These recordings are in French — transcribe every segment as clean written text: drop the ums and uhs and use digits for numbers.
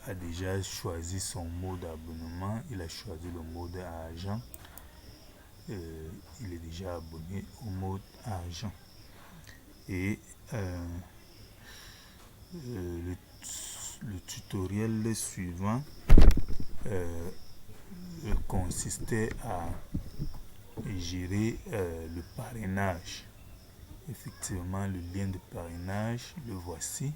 a déjà choisi son mode d'abonnement. Il a choisi le mode argent. Il est déjà abonné au mode argent. Et le tutoriel suivant consistait à gérer le parrainage. Effectivement, le lien de parrainage, le voici.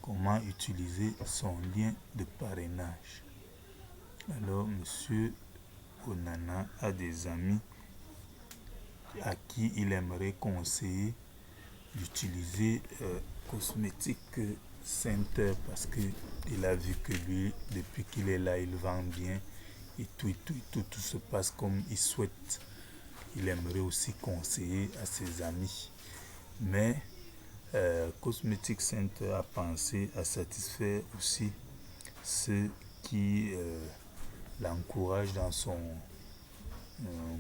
Comment utiliser son lien de parrainage. Alors, Monsieur Onana a des amis à qui il aimerait conseiller d'utiliser Cosmetic Center parce qu'il a vu que lui, depuis qu'il est là, il vend bien et tout se passe comme il souhaite. Il aimerait aussi conseiller à ses amis. Mais Cosmetic Center a pensé à satisfaire aussi ceux qui l'encouragent dans son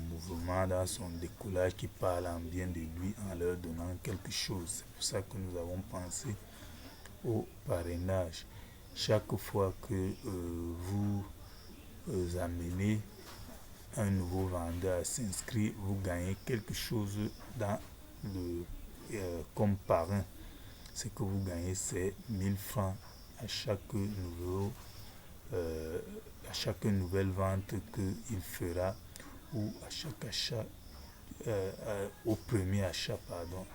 mouvement, dans son décollage, qui parle en bien de lui en leur donnant quelque chose. C'est pour ça que nous avons pensé au parrainage. Chaque fois que vous amenez un nouveau vendeur à s'inscrire, vous gagnez quelque chose dans comme parrain. Ce que vous gagnez, c'est 1000 francs à chaque nouvelle vente qu'il fera, ou à chaque achat, au premier achat, pardon,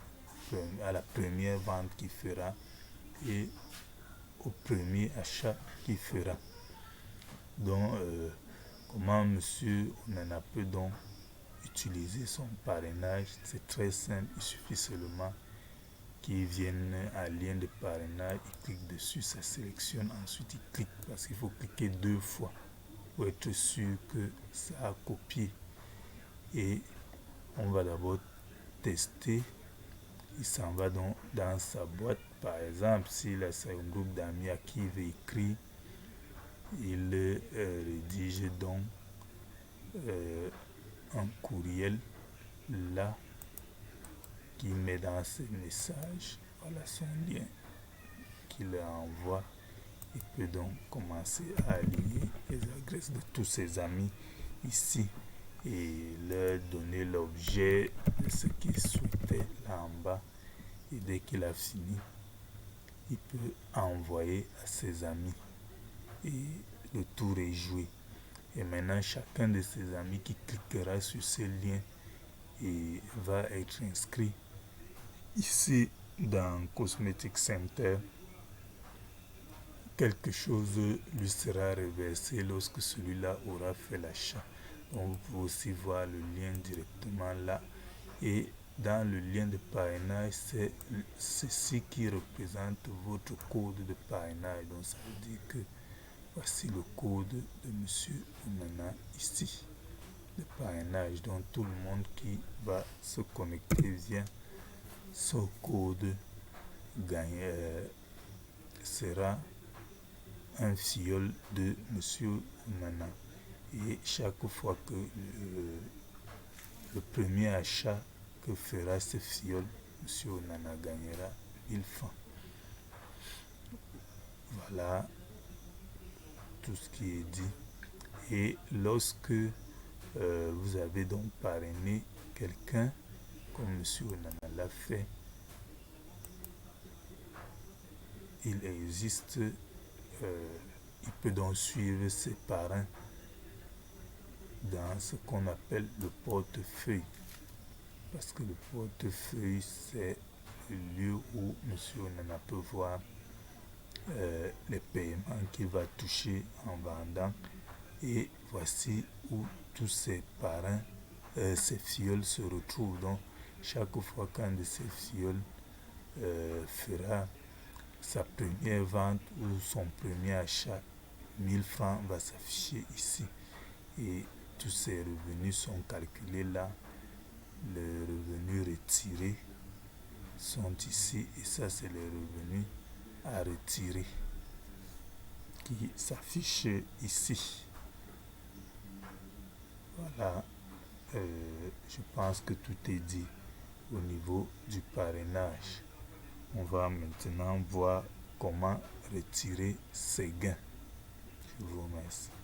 à la première vente qu'il fera et au premier achat qu'il fera. Donc, comment Monsieur Onana peut donc utiliser son parrainage? C'est très simple, il suffit seulement qu'il vienne à lien de parrainage, il clique dessus, ça sélectionne, ensuite il clique, parce qu'il faut cliquer 2 fois pour être sûr que ça a copié. Et on va d'abord tester. Il s'en va donc dans sa boîte. Par exemple, s'il a un groupe d'amis à qui il veut écrire, il rédige donc un courriel là qu'il met dans ses messages. Voilà son lien qu'il envoie. Il peut donc commencer à aligner les adresses de tous ses amis ici et leur donner l'objet de ce qu'il souhaitait là en bas. Et dès qu'il a fini, il peut envoyer à ses amis et le tour est joué. Et maintenant, chacun de ses amis qui cliquera sur ce lien et va être inscrit ici dans Cosmetic Center. Quelque chose lui sera reversé lorsque celui-là aura fait l'achat. Donc vous pouvez aussi voir le lien directement là. Et dans le lien de parrainage, c'est ceci qui représente votre code de parrainage. Donc ça veut dire que voici le code de Monsieur Onana ici, de parrainage. Donc tout le monde qui va se connecter via ce code sera un fiole de Monsieur Onana. Et chaque fois que le premier achat que fera ce fiole, Monsieur Onana gagnera 1000 francs. Voilà tout ce qui est dit. Et lorsque vous avez donc parrainé quelqu'un, comme Monsieur Onana l'a fait, il existe, il peut donc suivre ses parrains dans ce qu'on appelle le portefeuille. Parce que le portefeuille, c'est le lieu où Monsieur Onana peut voir les paiements qu'il va toucher en vendant. Et voici où tous ses parrains, ses fioles se retrouvent. Donc, chaque fois qu'un de ses fioles fera sa première vente ou son premier achat, 1000 francs va s'afficher ici. Et tous ces revenus sont calculés là. Les revenus retirés sont ici. Et ça, c'est les revenus à retirer qui s'affichent ici. Voilà, je pense que tout est dit au niveau du parrainage. On va maintenant voir comment retirer ces gains. Je vous remercie.